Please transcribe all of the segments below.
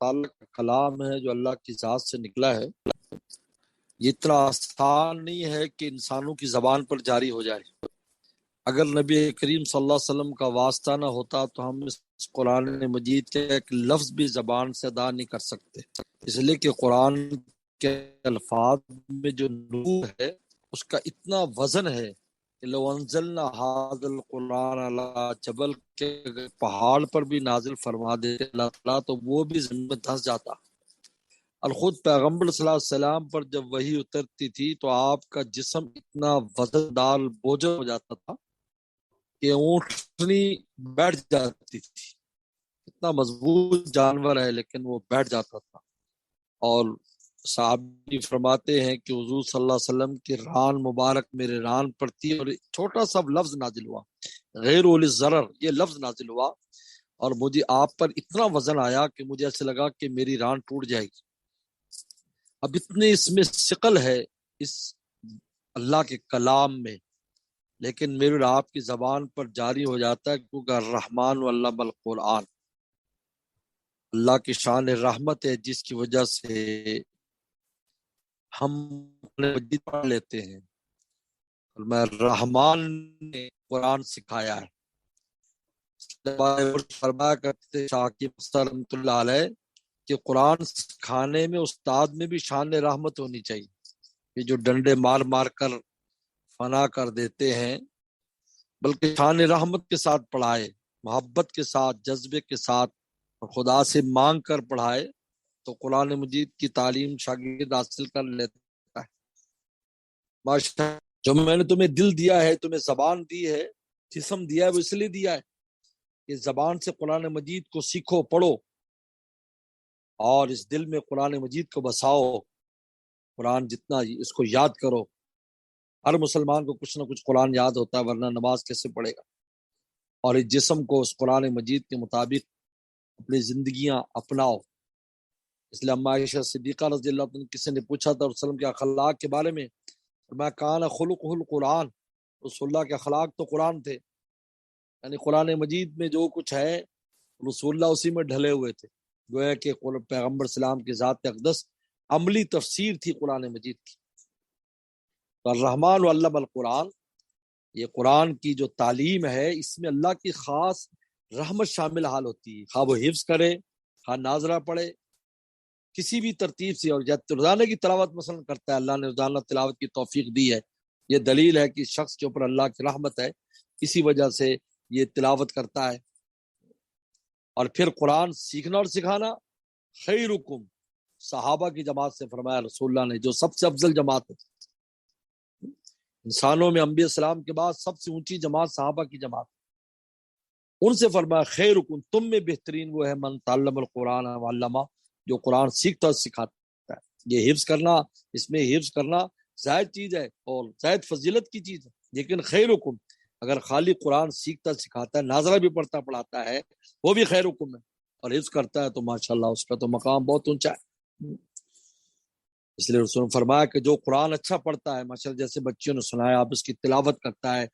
تعالیٰ کا کلام ہے جو اللہ کی ذات سے نکلا ہے، یہ اتنا آسان نہیں ہے کہ انسانوں کی زبان پر جاری ہو جائے۔ اگر نبی کریم صلی اللہ علیہ وسلم کا واسطہ نہ ہوتا تو ہم اس قرآن مجید کے ایک لفظ بھی زبان سے ادا نہیں کر سکتے، اس لیے کہ قرآن کے الفاظ میں جو نور ہے اس کا اتنا وزن ہے کہ لو انزلنا ھذا القرآن علی جبل، کے پہاڑ پر بھی نازل فرما دیتے اللہ تعالیٰ تو وہ بھی زمین میں دھنس جاتا۔ اور خود پیغمبر صلی اللہ علیہ وسلم پر جب وحی اترتی تھی تو آپ کا جسم اتنا وزن دار بوجھل ہو جاتا تھا کہ اونٹنی بیٹھ جاتی تھی، اتنا مضبوط جانور ہے لیکن وہ بیٹھ جاتا تھا۔ اور صحابی فرماتے ہیں کہ حضور صلی اللہ علیہ وسلم کی ران مبارک میرے ران پر تھی اور چھوٹا سا لفظ نازل ہوا، غیر اولی ضرر، یہ لفظ نازل ہوا اور مجھے آپ پر اتنا وزن آیا کہ مجھے ایسے لگا کہ میری ران ٹوٹ جائے گی۔ اب اتنے اس میں ثقل ہے اس اللہ کے کلام میں، لیکن میرے اور آپ کی زبان پر جاری ہو جاتا ہے کیونکہ الرحمن علم القرآن، اللہ کی شان رحمت ہے جس کی وجہ سے ہم مجید پڑھ لیتے ہیں۔ اور میں رحمان نے قرآن سکھایا ہے۔ فرمایا کرتے شاہ کی رحمۃ اللہ علیہ کہ قرآن سکھانے میں استاد میں بھی شان رحمت ہونی چاہیے، یہ جو ڈنڈے مار مار کر فنا کر دیتے ہیں، بلکہ شان رحمت کے ساتھ پڑھائے، محبت کے ساتھ، جذبے کے ساتھ، اور خدا سے مانگ کر پڑھائے تو قرآن مجید کی تعلیم شاگرد حاصل کر لیتا ہے۔ ماشاء جو میں نے تمہیں دل دیا ہے، تمہیں زبان دی ہے، جسم دیا ہے، وہ اس لیے دیا ہے کہ زبان سے قرآن مجید کو سیکھو، پڑھو اور اس دل میں قرآن مجید کو بساؤ۔ قرآن جتنا اس کو یاد کرو، ہر مسلمان کو کچھ نہ کچھ قرآن یاد ہوتا ہے، ورنہ نماز کیسے پڑھے گا؟ اور اس جسم کو اس قرآن مجید کے مطابق اپنی زندگیاں اپناؤ۔ اس لیے اما عائشہ صدیقہ رضی اللہ عنہ کسی نے پوچھا تھا رسول کے اخلاق کے بارے میں، میں کان خلقہ القرآن، رسول اللہ کے اخلاق تو قرآن تھے، یعنی قرآن مجید میں جو کچھ ہے رسول اللہ اسی میں ڈھلے ہوئے تھے، گویا کہ پیغمبر اسلام کی ذات اقدس عملی تفسیر تھی قرآن مجید کی۔ تو الرحمن علم القرآن، یہ قرآن کی جو تعلیم ہے اس میں اللہ کی خاص رحمت شامل حال ہوتی ہے، خواہ وہ حفظ کرے، خواہ ناظرہ پڑھے، کسی بھی ترتیب سے، اور جب روزانہ کی تلاوت مثلا کرتا ہے، اللہ نے روزانہ تلاوت کی توفیق دی ہے، یہ دلیل ہے کہ شخص کے اوپر اللہ کی رحمت ہے، اسی وجہ سے یہ تلاوت کرتا ہے۔ اور پھر قرآن سیکھنا اور سکھانا، خیرکم، صحابہ کی جماعت سے فرمایا رسول اللہ نے، جو سب سے افضل جماعت ہے انسانوں میں، انبیاء السلام کے بعد سب سے اونچی جماعت صحابہ کی جماعت، ان سے فرمایا خیرکم، تم میں بہترین وہ ہے من تعلم القرآن وعلمہ، جو قرآن سیکھتا اور سکھاتا ہے۔ یہ حفظ کرنا، اس میں حفظ کرنا زائد چیز ہے اور زائد فضیلت کی چیز ہے، لیکن خیرکم، اگر خالی قرآن سیکھتا سکھاتا ہے، ناظرہ بھی پڑھتا پڑھاتا ہے، وہ بھی خیرکم ہے، اور حفظ کرتا ہے تو ماشاءاللہ اس کا تو مقام بہت اونچا ہے۔ اس لیے رسول نے فرمایا کہ جو قرآن اچھا پڑھتا ہے، ماشاءاللہ جیسے بچیوں نے سنایا، آپ اس کی تلاوت کرتا ہے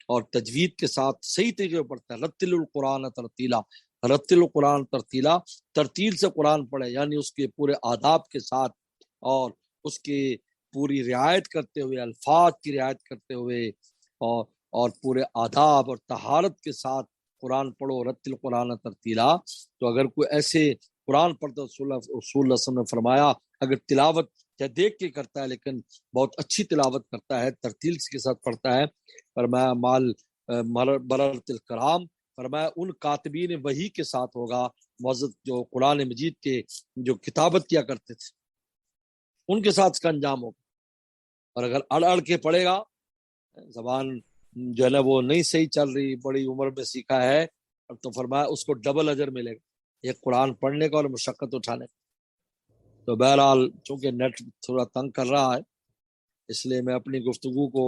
اور تجوید کے ساتھ صحیح طریقے سے پڑھتا ہے، رتل القرآن ترتیلا، رتل القرآن ترتیلا، ترتیل سے قرآن پڑھے، یعنی اس کے پورے آداب کے ساتھ اور اس کی پوری رعایت کرتے ہوئے، الفاظ کی رعایت کرتے ہوئے اور پورے آداب اور طہارت کے ساتھ قرآن پڑھو، رتل القرآن ترتیلا۔ تو اگر کوئی ایسے قرآن پڑھتا، رسول اللہ صلی اللہ علیہ وسلم نے فرمایا اگر تلاوت یا دیکھ کے کرتا ہے لیکن بہت اچھی تلاوت کرتا ہے، ترتیل کے ساتھ پڑھتا ہے، فرمایا مال بررت الکرام، فرمایا ان کاتبین وحی کے ساتھ ہوگا، معزز جو قرآن مجید کے جو کتابت کیا کرتے تھے ان کے ساتھ اس کا انجام ہوگا۔ اور اگر اڑ اڑ کے پڑھے گا، زبان جو ہے نا وہ نہیں صحیح چل رہی، بڑی عمر میں سیکھا ہے، تو فرمایا اس کو ڈبل اجر ملے گا، ایک قرآن پڑھنے کا اور مشقت اٹھانے کا۔ تو بہرحال چونکہ نیٹ تھوڑا تنگ کر رہا ہے، اس لیے میں اپنی گفتگو کو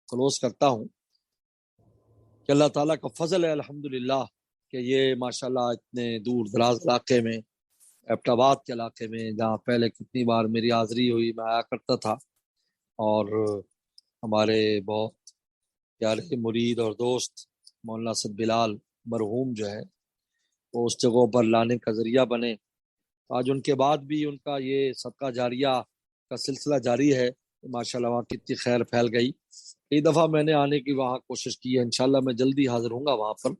کلوز کرتا ہوں کہ اللہ تعالیٰ کا فضل ہے الحمدللہ کہ یہ ماشاءاللہ اتنے دور دراز علاقے میں، ایبٹ آباد کے علاقے میں، جہاں پہلے کتنی بار میری حاضری ہوئی، میں آیا کرتا تھا، اور ہمارے بہت پیارے مرید اور دوست مولانا اسد بلال مرحوم جو ہے وہ اس جگہوں پر لانے کا ذریعہ بنے، آج ان کے بعد بھی ان کا یہ صدقہ جاریہ کا سلسلہ جاری ہے. ماشاءاللہ وہاں کتنی خیر پھیل گئی. ایک دفعہ میں نے آنے کی وہاں کوشش کی ہے، انشاءاللہ میں جلدی حاضر ہوں گا وہاں پر.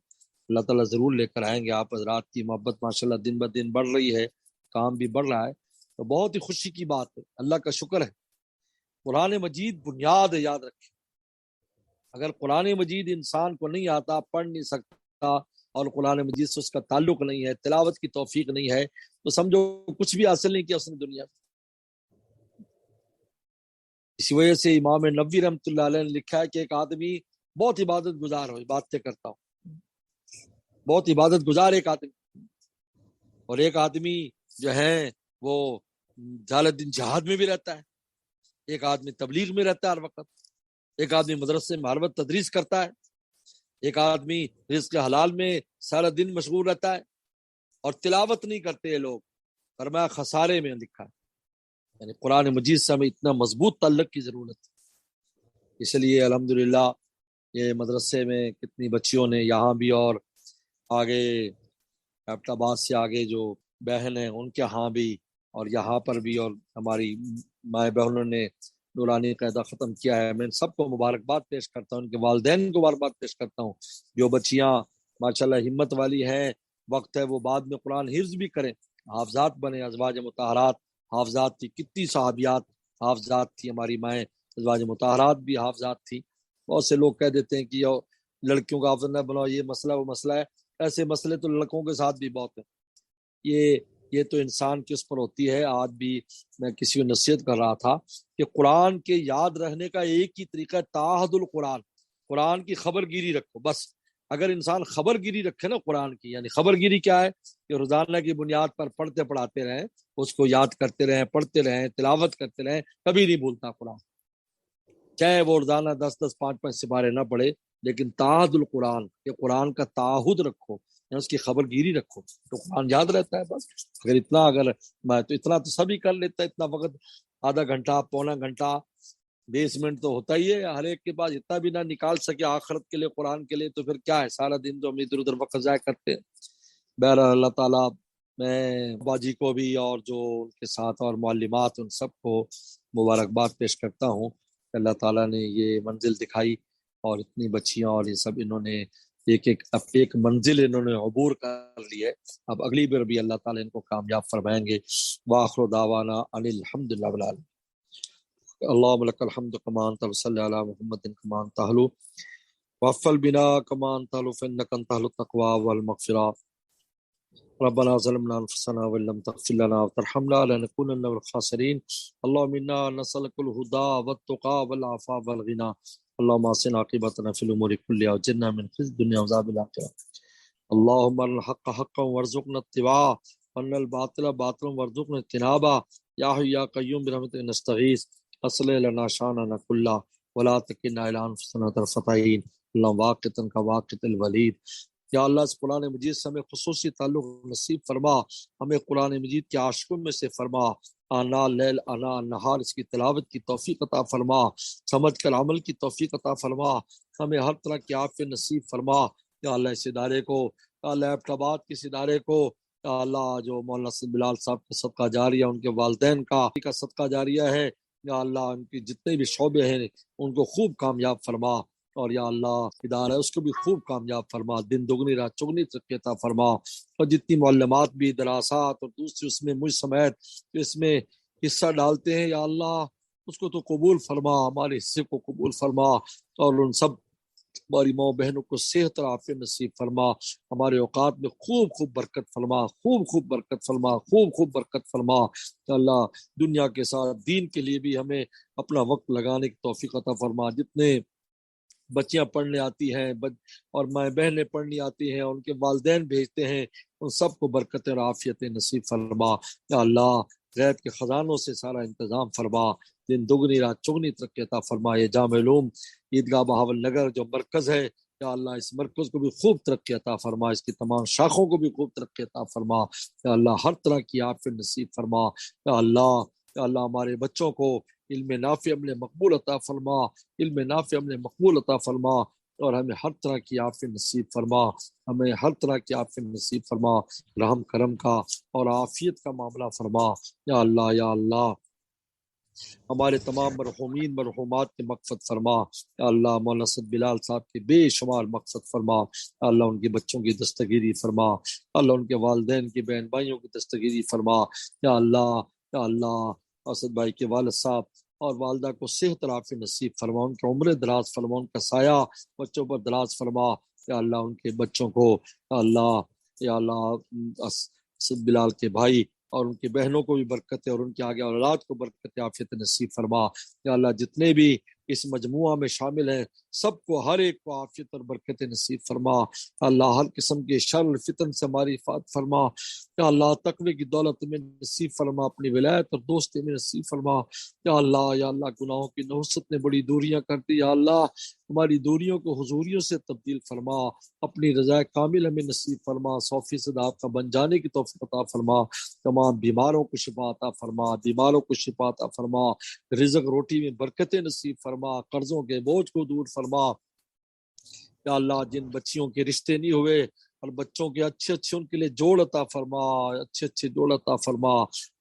اللہ تعالیٰ ضرور لے کر آئیں گے. آپ حضرات کی محبت ماشاءاللہ دن بدن بڑھ رہی ہے، کام بھی بڑھ رہا ہے، تو بہت ہی خوشی کی بات ہے. اللہ کا شکر ہے. قرآن مجید بنیاد ہے، یاد رکھیں. اگر قرآن مجید انسان کو نہیں آتا، پڑھ نہیں سکتا، اور قرآن مجید سے اس کا تعلق نہیں ہے، تلاوت کی توفیق نہیں ہے، تو سمجھو کچھ بھی حاصل نہیں کیا اس نے دنیا میں. اسی وجہ سے امام نبوی رحمۃ اللہ علیہ نے لکھا ہے کہ ایک آدمی بہت عبادت گزار ہو، عبادتیں کرتا ہوں، بہت عبادت گزار ایک آدمی، اور ایک آدمی جو ہے وہ جال دن جہاد میں بھی رہتا ہے، ایک آدمی تبلیغ میں رہتا ہے ہر وقت، ایک آدمی مدرسے میں ہر وقت تدریس کرتا ہے، ایک آدمی رزق حلال میں سارا دن مشغول رہتا ہے، اور تلاوت نہیں کرتے یہ لوگ. فرمایا خسارے میں لکھا ہے. یعنی قرآن مجید سے ہمیں اتنا مضبوط تعلق کی ضرورت ہے. اس لیے الحمدللہ یہ مدرسے میں کتنی بچیوں نے یہاں بھی اور آگے ایبٹ آباد سے آگے جو بہن ہیں ان کے ہاں بھی اور یہاں پر بھی، اور ہماری مائیں بہنوں نے نورانی قاعدہ ختم کیا ہے. میں ان سب کو مبارکباد پیش کرتا ہوں، ان کے والدین کو مبارکباد پیش کرتا ہوں. جو بچیاں ماشاءاللہ ہمت والی ہیں، وقت ہے وہ بعد میں قرآن حفظ بھی کریں، حافظات بنے. ازواج مطہرات حافظات تھی، کتنی صحابیات حافظات تھی. ہماری مائیں ازواج مطہرات بھی حافظات تھی. بہت سے لوگ کہہ دیتے ہیں کہ لڑکیوں کا حافظ نہ بناؤ، یہ مسئلہ وہ مسئلہ ہے. ایسے مسئلے تو لڑکوں کے ساتھ بھی بہت ہیں. یہ تو انسان کے اس پر ہوتی ہے. آج بھی میں کسی کو نصیحت کر رہا تھا کہ قرآن کے یاد رہنے کا ایک ہی طریقہ ہے، تعاہد القرآن. قرآن کی خبر گیری رکھو بس. اگر انسان خبر گیری رکھے نا قرآن کی، یعنی خبر گیری کیا ہے کہ روزانہ کی بنیاد پر پڑھتے پڑھاتے رہیں، اس کو یاد کرتے رہیں، پڑھتے رہیں، تلاوت کرتے رہیں، کبھی نہیں بھولتا قرآن. چاہے وہ روزانہ 10-10 5-5 سپارے نہ پڑھے، لیکن تعاہد القرآن، کہ قرآن کا تعاہد رکھو، یعنی اس کی خبر گیری رکھو، تو قرآن یاد رہتا ہے. بس اگر میں تو اتنا تو سبھی کر لیتا ہے. اتنا وقت آدھا گھنٹہ، پونا گھنٹہ، 20 منٹ تو ہوتا ہی ہے ہر ایک کے پاس. اتنا بھی نہ نکال سکے آخرت کے لیے، قرآن کے لیے، تو پھر کیا ہے سارا دن جو ہم ادھر ادھر وقت ضائع کرتے ہیں. بہرحال اللہ تعالیٰ، میں باجی کو بھی اور جو ان کے ساتھ اور معلمات ان سب کو مبارکباد پیش کرتا ہوں. اللہ تعالیٰ نے یہ منزل دکھائی، اور اتنی بچیاں اور یہ سب انہوں نے ایک منزل انہوں نے عبور کر لی ہے. اب اگلی بار بھی اللہ تعالیٰ ان کو کامیاب فرمائیں گے. وآخر دعوانا ان الحمد للہ رب العالمین. اللہم لک الحمد کما انت وصلی علی محمد کما انت اہلہ وفل بنا کما انت اہلہ فانک انت اہل التقوی والمغفرہ. ربنا ظلمنا انفسنا وان لم تغفر لنا وترحمنا لنكونن من الخاسرين. اللهم انا نسألك الهدى والتقى والعفاف والغنى. اللهم احسن عاقبتنا في الامور كلها واجرنا من خزي الدنيا وعذاب الاخره. اللهم ارنا الحق حقا وارزقنا اتباعه وارنا الباطل باطلا وارزقنا اجتنابه. يا حي يا قيوم برحمتك نستغيث اصلح لنا شاننا كله ولا تكلنا الى انفسنا طرفة عين. اللهم واقتا كواقت الوليد. یا اللہ اس قرآن مجید سے ہمیں خصوصی تعلق نصیب فرما، ہمیں قرآن مجید کے عاشقوں میں سے فرما. آنا لیل آنا نہار اس کی تلاوت کی توفیق عطا فرما، سمجھ کر عمل کی توفیق عطا فرما، ہمیں ہر طرح کی عافیت نصیب فرما. یا اللہ اس ادارے کو، یا اللہ ایبٹ آباد کے اس ادارے کو، یا اللہ جو مولانا سید بلال صاحب کا صدقہ جاریہ، ان کے والدین کا صدقہ جاریہ ہے، یا اللہ ان کی جتنے بھی شعبے ہیں ان کو خوب کامیاب فرما. اور یا اللہ ادارہ ہے اس کو بھی خوب کامیاب فرما، دن دگنی رات چگنی ترقی عطا فرما. اور جتنی معلمات بھی، دراسات اور دوسری اس میں مجھ سمیت جو اس میں حصہ ڈالتے ہیں، یا اللہ اس کو تو قبول فرما، ہمارے حصے کو قبول فرما، اور ان سب ہماری ماں بہنوں کو صحت اور عافیت نصیب فرما. ہمارے اوقات میں خوب خوب برکت فرما، خوب برکت فرما، خوب برکت فرما. اللہ دنیا کے ساتھ دین کے لیے بھی ہمیں اپنا وقت لگانے کی توفیق عطا فرما. جتنے بچیاں پڑھنے آتی ہیں اور مائیں بہنیں پڑھنی آتی ہیں، ان کے والدین بھیجتے ہیں، ان سب کو برکت اور عافیت نصیب فرما. یا اللہ غیب کے خزانوں سے سارا انتظام فرما، دن دگنی رات چگنی ترقی عطا فرما. یہ جامع علوم عیدگاہ بہاول نگر جو مرکز ہے، یا اللہ اس مرکز کو بھی خوب ترقی عطا فرما، اس کی تمام شاخوں کو بھی خوب ترقی عطا فرما. یا اللہ ہر طرح کی عافیت نصیب فرما. یا اللہ ہمارے بچوں کو علم نافع عمل مقبول عطا فرما، علم نافع عمل مقبول عطا فرما. اور ہمیں ہر طرح کی عافیت نصیب فرما، ہمیں ہر طرح کی عافیت نصیب فرما، رحم کرم کا اور عافیت کا معاملہ فرما یا اللہ یا اللہ۔ ہمارے تمام مرحومین مرحومات کے مغفرت فرما یا اللہ، مولانا اسد بلال صاحب کے بے شمار مقصد فرما یا اللہ، ان کے بچوں کی دستگیری فرما یا اللہ، ان کے والدین کی بہن بھائیوں کی دستگیری فرما یا اللہ یا اللہ۔ اسد بھائی کے والد صاحب اور والدہ کو صحت اور عافیت نصیب فرما، ان کے عمر دراز فرما، ان کا سایہ بچوں پر دراز فرما یا اللہ، ان کے بچوں کو یا اللہ یا اللہ، اسد بلال کے بھائی اور ان کی بہنوں کو بھی برکت ہے اور ان کے آگے اولاد کو برکت عافیت نصیب فرما یا اللہ۔ جتنے بھی اس مجموعہ میں شامل ہیں سب کو، ہر ایک کو عافیت اور برکت نصیب فرما اللہ۔ ہر قسم کے شر فتن سے ہماری حفاظت فرما یا اللہ۔ تقوی کی دولت میں نصیب فرما، اپنی ولایت اور دوستی میں نصیب فرما یا اللہ یا اللہ۔ گناہوں کی نحوست نے بڑی دوریاں کر دی یا اللہ، ہماری دوریوں کو حضوریوں سے تبدیل فرما، اپنی رضا کامل ہمیں نصیب فرما، 100% آپ کا بن جانے کی توفیق عطا فرما، تمام بیماروں کو شفا عطا فرما، بیماروں کو شفا عطا فرما، رزق روٹی میں برکتیں نصیب فرما، قرضوں کے بوجھ کو دور فرما یا اللہ۔ جن بچیوں کے رشتے نہیں ہوئے اور بچوں کے اچھے ان کے لیے جوڑ عطا فرما، اچھے جوڑ عطا فرما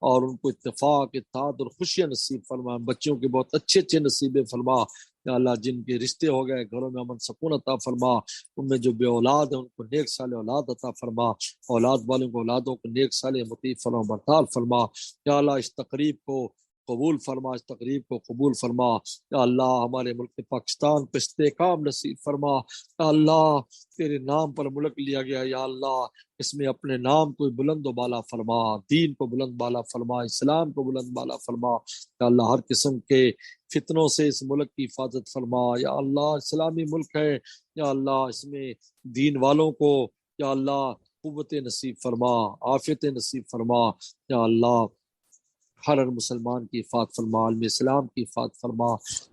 اور ان کو اتفاق اتحاد اور خوشیاں نصیب فرما، بچوں کے بہت اچھے نصیبیں فرما یا اللہ۔ جن کے رشتے ہو گئے گھروں میں امن سکون عطا فرما، ان میں جو بے اولاد ہیں ان کو نیک صالح اولاد عطا فرما، اولاد والوں کو اولادوں کو نیک صالح مطیع فرما بردار فرما یا اللہ۔ اس تقریب کو قبول فرما، اس تقریب کو قبول فرما یا اللہ۔ ہمارے ملک پاکستان کو استحکام نصیب فرما یا اللہ۔ تیرے نام پر ملک لیا گیا یا اللہ، اس میں اپنے نام کو بلند و بالا فرما، دین کو بلند بالا فرما، اسلام کو بلند بالا فرما یا اللہ۔ ہر قسم کے فتنوں سے اس ملک کی حفاظت فرما یا اللہ۔ اسلامی ملک ہے یا اللہ، اس میں دین والوں کو یا اللہ قوت نصیب فرما، عافیت نصیب فرما یا اللہ۔ ہر مسلمان کی حفاظت فرما، عالم اسلام کی حفاظت فرما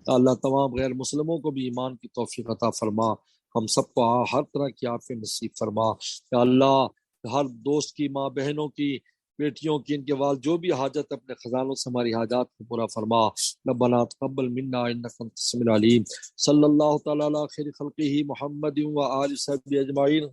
یا اللہ۔ تمام غیر مسلموں کو بھی ایمان کی توفیق عطا فرما، ہم سب کو ہر طرح کی عافیت نصیب فرما یا اللہ۔ ہر دوست کی ماں بہنوں کی بیٹیوں کی، ان کے والد جو بھی حاجت اپنے خزانوں سے ہماری حاجات کو پورا فرما۔ ربنا تقبل منا انک انت السمیع العلیم۔ صلی اللہ تعالی علی خیر خلقہ محمد و آلہ وصحبہ اجمعین۔